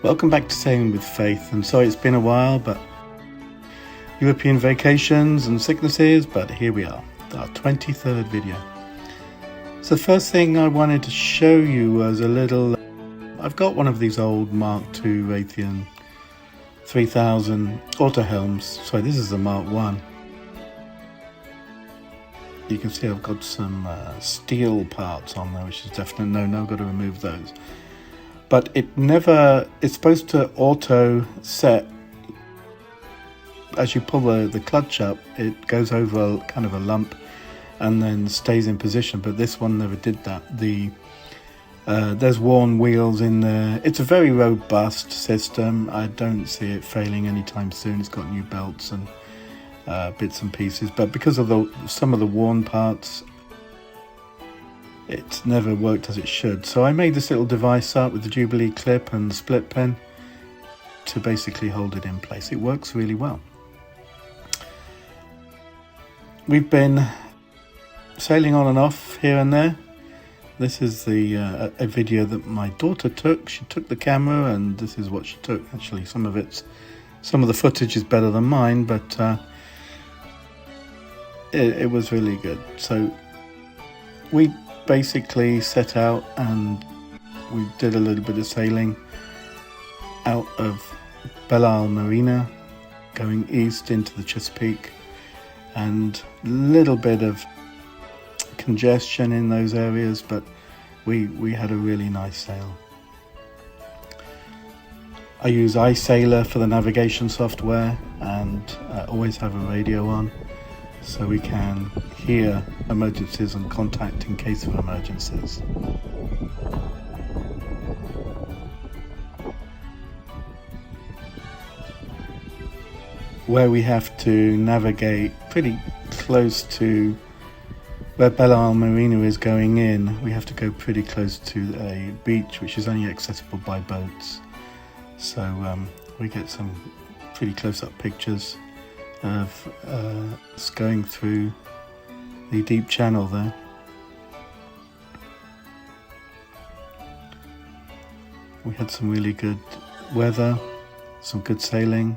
Welcome back to Sailing with Faith, and sorry it's been a while, but European vacations and sicknesses, but here we are, our 23rd video. So the first thing I wanted to show you was I've got one of these old Mark II Raytheon 3000 Autohelms. Sorry, this is the Mark 1. You can see I've got some steel parts on there, which is definitely no, got to remove those. But it's supposed to auto set. As you pull the clutch up, it goes over kind of a lump and then stays in position, but this one never did that. There's worn wheels in there. It's a very robust system. I don't see it failing anytime soon. It's got new belts and bits and pieces, but because of some of the worn parts, it's never worked as it should. So I made this little device up with the Jubilee clip and the split pin to basically hold it in place. It works really well. We've been sailing on and off here and there. This is a video that my daughter took. She took the camera, and this is what she took. Actually, some of the footage is better than mine, but it was really good. So we basically set out and we did a little bit of sailing out of Belle Isle Marina, going east into the Chesapeake, and a little bit of congestion in those areas, but we had a really nice sail. I use iSailor for the navigation software, and always have a radio on so we can hear emergencies and contact in case of emergencies. Where we have to navigate pretty close to where Belle Isle Marina is going in, we have to go pretty close to a beach which is only accessible by boats. So we get some pretty close-up pictures of us going through the deep channel there. We had some really good weather, some good sailing.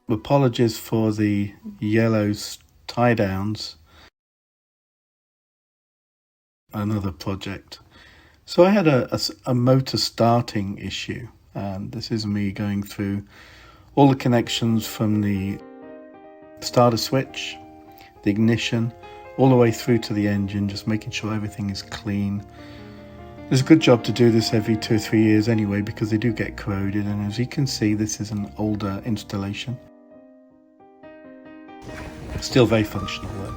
Apologies for the yellow tie downs. Another project. So I had a motor starting issue, and this is me going through all the connections from the starter switch, the ignition, all the way through to the engine, just making sure everything is clean. It's a good job to do this every 2 or 3 years anyway, because they do get corroded, and as you can see, this is an older installation. Still very functional though.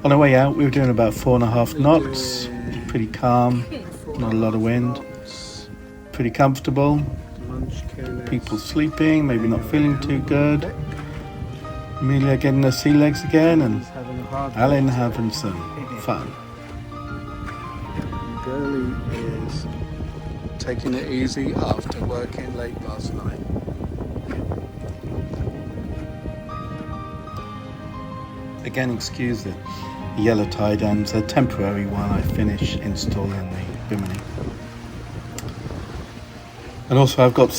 On our way out, we were doing about 4.5 knots, pretty calm, not a lot of wind, pretty comfortable. People sleeping, maybe not feeling too good. Amelia getting her sea legs again, and Alan having some fun. Girlie is taking it easy after working late last night. Again, excuse the yellow tie downs, they're temporary while I finish installing the bimini. And also I've got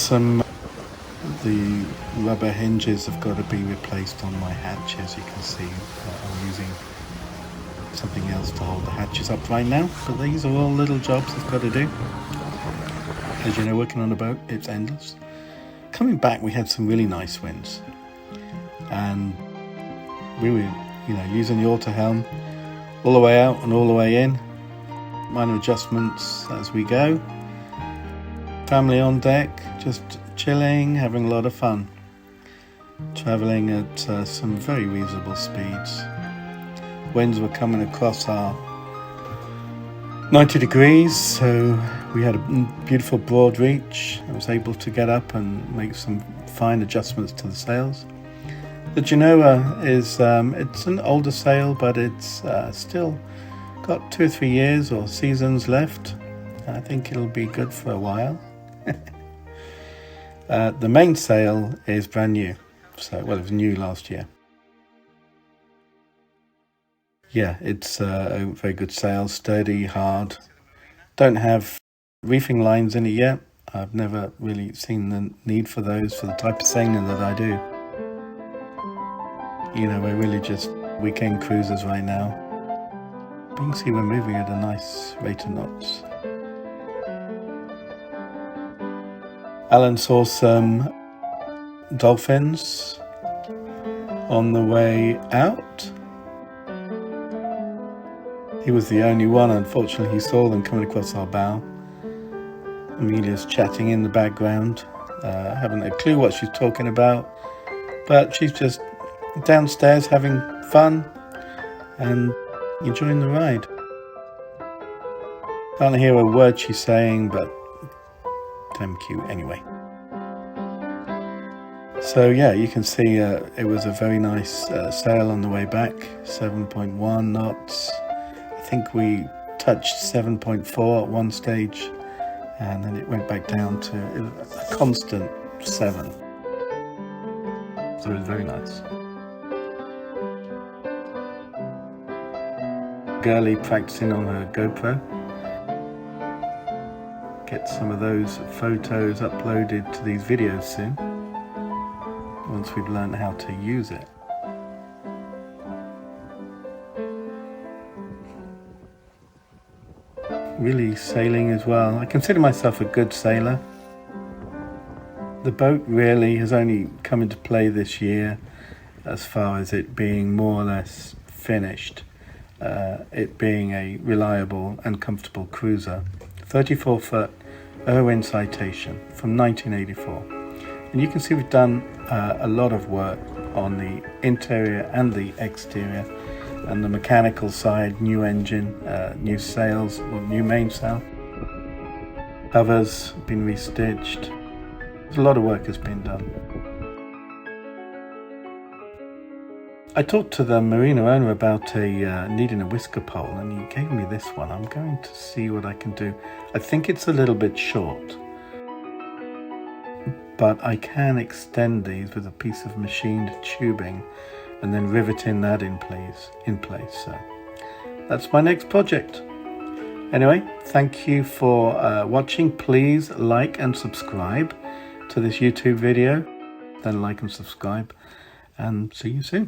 the rubber hinges have got to be replaced on my hatches. You can see I'm using something else to hold the hatches up right now, but these are all little jobs I've got to do. As you know, working on a boat, it's endless. Coming back, we had some really nice winds, and we were using the Autohelm all the way out and all the way in. Minor adjustments as we go. Family on deck, just chilling, having a lot of fun. Travelling at some very reasonable speeds. Winds were coming across our 90 degrees, so we had a beautiful broad reach. I was able to get up and make some fine adjustments to the sails. The Genoa is it's an older sail, but it's still got 2 or 3 years or seasons left. I think it'll be good for a while. The main sail is brand new, so it was new last year. Yeah, it's a very good sail, sturdy, hard. Don't have reefing lines in it yet. I've never really seen the need for those for the type of sailing that I do. You know, we're really just weekend cruisers right now. But you can see we're moving at a nice rate of knots. Alan saw some dolphins on the way out. He was the only one, unfortunately. He saw them coming across our bow. Amelia's chatting in the background, haven't a clue what she's talking about, but she's just downstairs having fun and enjoying the ride. Can't hear a word she's saying, but damn cute anyway. So yeah, you can see it was a very nice sail on the way back, 7.1 knots. I think we touched 7.4 at one stage, and then it went back down to a constant 7. So it was very nice. Girlie practicing on her GoPro. Get some of those photos uploaded to these videos soon, once we've learned how to use it. Really sailing as well. I consider myself a good sailor. The boat really has only come into play this year as far as it being more or less finished. It being a reliable and comfortable cruiser. 34-foot Irwin Citation from 1984. And you can see we've done a lot of work on the interior and the exterior. And the mechanical side, new engine, new sails, or new mainsail. Covers been restitched. A lot of work has been done. I talked to the marina owner about needing a whisker pole, and he gave me this one. I'm going to see what I can do. I think it's a little bit short, but I can extend these with a piece of machined tubing and then riveting that in place. So that's my next project. Anyway, thank you for watching. Please like and subscribe to this YouTube video. Then like and subscribe, and see you soon.